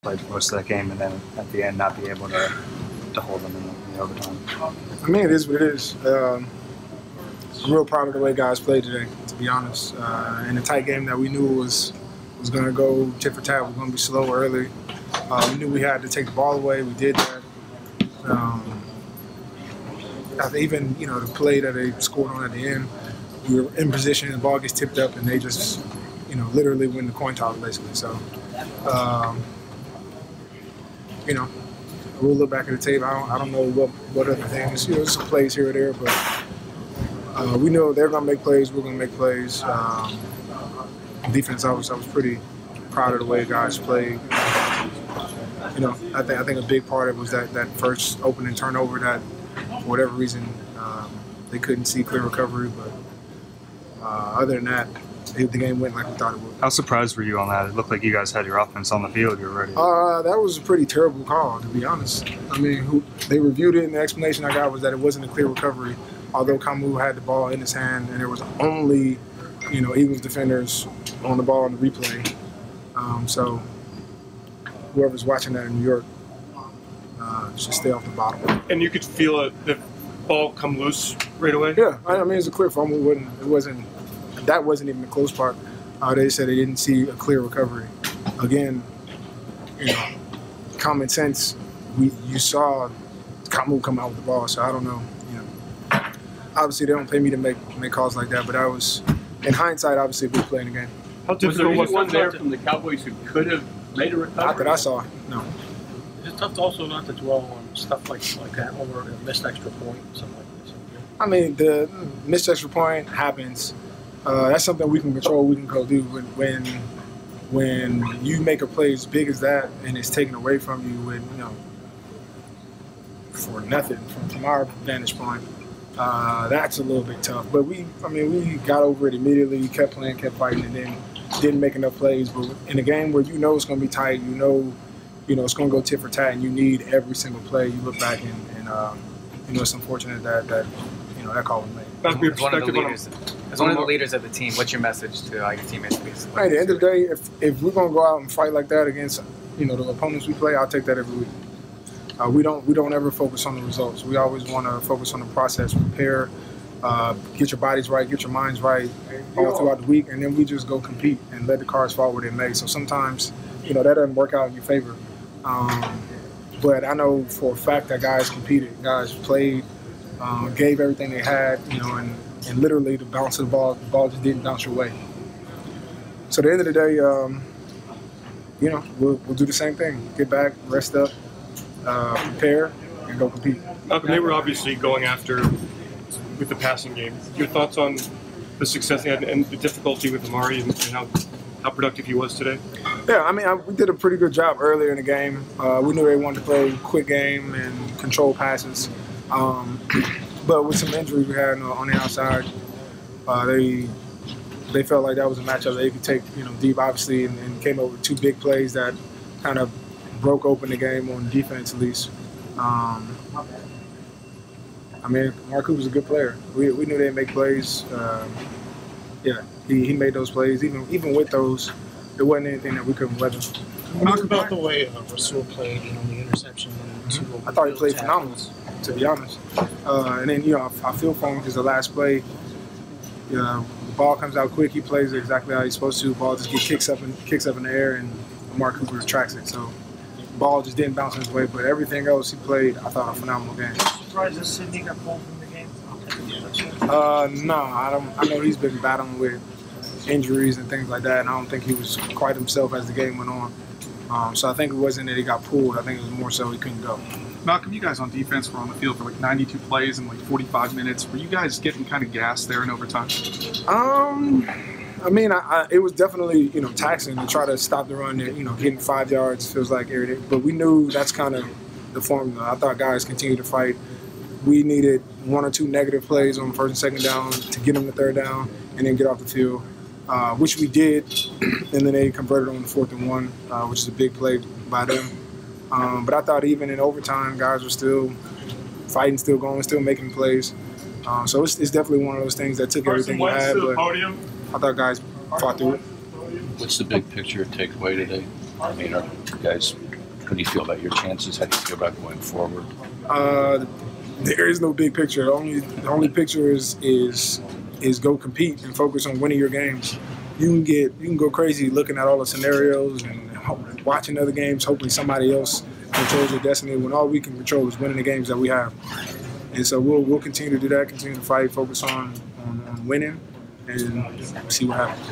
played for most of that game, and then at the end not be able to hold them in the overtime. I mean, it is what it is. I'm real proud of the way guys played today, to be honest. In a tight game that we knew was going to go tit for tat, we were going to be slow early. We knew we had to take the ball away. We did that. Even the play that they scored on at the end, we were in position, the ball gets tipped up, and they just literally win the coin toss basically. So, we'll look back at the tape. I don't know what other things. There's some plays here or there, but we know they're gonna make plays. We're gonna make plays. Defense, I was pretty proud of the way guys played. I think a big part of it was that first opening turnover that, for whatever reason, they couldn't see clear recovery. But other than that, the game went like we thought it would. How surprised were you on that? It looked like you guys had your offense on the field. You were ready. That was a pretty terrible call, to be honest. I mean, they reviewed it, and the explanation I got was that it wasn't a clear recovery, although Kamu had the ball in his hand, and there was only, Eagles defenders on the ball in the replay. So whoever's watching that in New York should stay off the bottom. And you could feel the ball come loose right away? Yeah, I mean, it's a clear fumble. That wasn't even the close part. They said they didn't see a clear recovery. Again, common sense, you saw Kamu come out with the ball, so I don't know. Obviously, they don't pay me to make calls like that, but I was, in hindsight, obviously a big play in the game. How difficult was anyone there from the Cowboys who could have made a recovery? Not that I saw, no. It's tough also not to dwell on stuff like that over a missed extra point, something like this. I mean, the missed extra point happens. That's something we can control, we can go do. When you make a play as big as that and it's taken away from you for nothing from our vantage point, that's a little bit tough. But we got over it immediately, kept playing, kept fighting, and then didn't make enough plays. But in a game where it's going to be tight, it's going to go tit for tat, and you need every single play, you look back and it's unfortunate that that call was made. As one of the leaders of the team, what's your message to your teammates? At the end of the day, if we're going to go out and fight like that against the opponents we play, I'll take that every week. We don't ever focus on the results. We always want to focus on the process, prepare, get your bodies right, get your minds right all throughout the week, and then we just go compete and let the cards fall where they may. So sometimes, that doesn't work out in your favor. But I know for a fact that guys competed, guys played, gave everything they had, and literally the bounce of the ball just didn't bounce your way. So at the end of the day, we'll do the same thing. Get back, rest up, prepare, and go compete. Malcolm, they were obviously going after with the passing game. Your thoughts on the success they had and the difficulty with Amari and how productive he was today? Yeah, I mean, we did a pretty good job earlier in the game. We knew they wanted to play a quick game and control passes. But with some injuries we had on the outside, they felt like that was a matchup that they could take, deep, obviously, and came up with two big plays that kind of broke open the game on defense, at least. Mark Cooper's a good player. We knew they'd make plays. He made those plays. Even with those, there wasn't anything that we couldn't weather. Talk about the way Rasul played, the interception. I thought he played phenomenal, to be honest. And then, I feel for him because the last play, the ball comes out quick. He plays it exactly how he's supposed to. The ball just kicks up in the air, and Mark Cooper tracks it. So the ball just didn't bounce his way. But everything else he played, I thought, a phenomenal game. Surprised that Sidney got pulled from the game? No, I know he's been battling with injuries and things like that, and I don't think he was quite himself as the game went on. So I think it wasn't that he got pulled. I think it was more so he couldn't go. Malcolm, you guys on defense were on the field for like 92 plays in like 45 minutes. Were you guys getting kind of gassed there in overtime? It was definitely, taxing to try to stop the run. Getting 5 yards feels like every day. But we knew that's kind of the formula. I thought guys continued to fight. We needed 1 or 2 negative plays on first and second down to get them to third down and then get off the field, which we did. And then they converted on the 4th and 1, which is a big play by them. But I thought even in overtime, guys were still fighting, still going, still making plays. So it's definitely one of those things that took everything we had. But I thought guys fought through it. What's the big picture takeaway today? Are guys How do you feel about your chances? How do you feel about going forward? There is no big picture. The only picture is go compete and focus on winning your games. You can go crazy looking at all the scenarios and watching other games, hoping somebody else controls your destiny, when all we can control is winning the games that we have. And so we'll continue to do that, continue to fight, focus on winning, and see what happens.